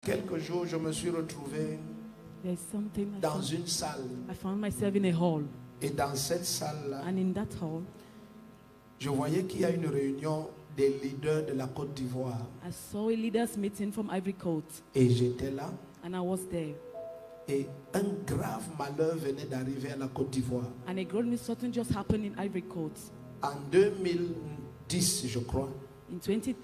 quelques jours, je me suis retrouvé dans une salle. I found myself in a hall. Et dans cette salle-là, And in that hall, je voyais qu'il y a une réunion des leaders de la Côte d'Ivoire. I saw a leaders meeting from Ivory Coast. Et j'étais là. And I was there. Et un grave malheur venait d'arriver à la Côte d'Ivoire. And a great misfortune just happened in Ivory Coast. En 2010, je crois, In 2010,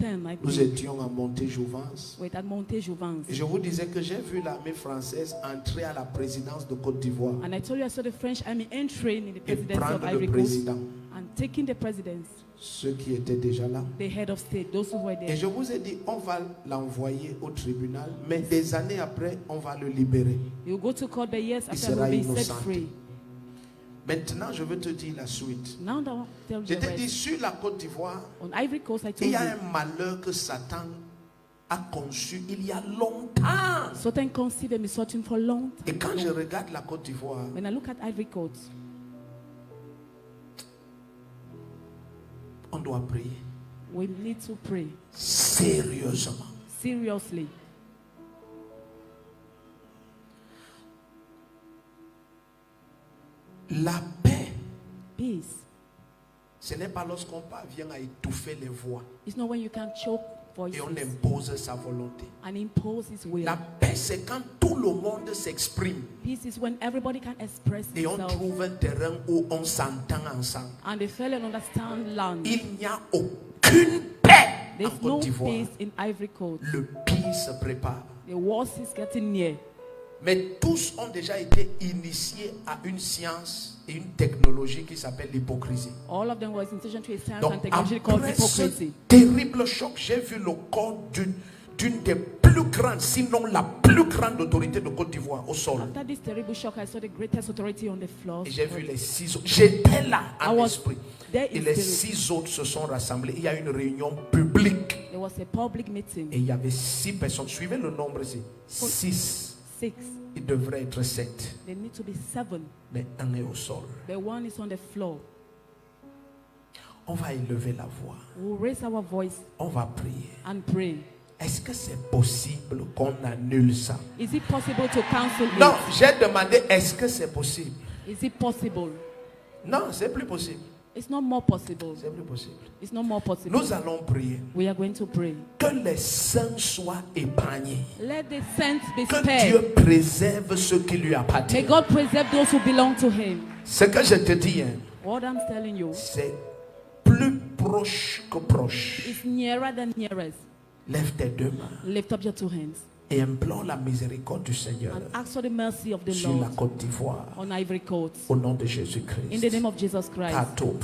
nous étions à Monté-Jouvence. at Monté-Jouvence. Et je vous disais que j'ai vu l'armée française entrer à la présidence de Côte d'Ivoire And I told you I saw the French army entering in the et presidency of prendre Ivory le Coast président. and taking the presidents, Ceux qui étaient déjà là. the head of state, those who were Et there. je vous ai dit, on va l'envoyer au tribunal, mais des années après, on va le libérer. You go to court, but years Il after sera he will be set innocent. free. Maintenant, je veux te dire la suite. Now that I'll tell you Je the t'ai dit, rest. sur la Côte d'Ivoire, On Ivory Coast, I il told y a you, un malheur que Satan a conçu il y a longtemps. Satan conceived a misfortune for long Et time. quand je regarde la Côte d'Ivoire, When I look at Ivory Coast, on doit prier we need to pray sérieusement. seriously. La paix, Peace. ce n'est pas lorsqu'on parvient à étouffer les voix It's not when you can choke et on voices impose sa volonté. and impose his will. La paix, c'est quand tout le monde s'exprime Peace is when everybody can express et on themselves trouve un terrain où on s'entend ensemble. and they feel and understand land. Il n'y a aucune paix en There's no Côte d'Ivoire. peace in Ivory Coast. Le pire se prépare. The worst is getting near. Mais tous ont déjà été initiés à une science et une technologie qui s'appelle l'hypocrisie. All of them was intention to a science Donc and technology called après ce hypocrisy. terrible choc, j'ai vu le corps d'une des plus grandes, sinon la plus grande autorité de Côte d'Ivoire au sol. After this terrible shock, I saw the greatest authority on the floor. Et j'ai vu les 6 autres. J'étais là en I was esprit. there Et in les spirit. 6 autres se sont rassemblés. Il y a une réunion publique. There was a public meeting. Et il y avait 6 personnes. Suivez le nombre ici. 6. 6. Il devrait être 7. There need to be 7. Mais un est au sol. The one is on the floor. On va élever la voix. We'll raise our voice On va prier. and pray. Est-ce que c'est possible qu'on annule ça? Is it possible to cancel Non, it? j'ai demandé est-ce que c'est possible? Is it possible? Non, c'est plus possible. It's not more possible. C'est plus possible. It's not more possible. Nous allons prier. We are going to pray. Que les saints soient épargnés. Let the saints be Que spared. Dieu préserve ceux qui lui May appartiennent. God preserve those who belong to Him. Ce que je te dis, hein, What I'm telling you c'est plus proche que proche. is nearer than nearest. Lève tes deux mains Lift up your two hands et implore la miséricorde du Seigneur and ask for the mercy of the sur la Lord Côte d'Ivoire. on Ivory Coast. Au nom de In the Jésus-Christ. name of Jesus Christ. Kato,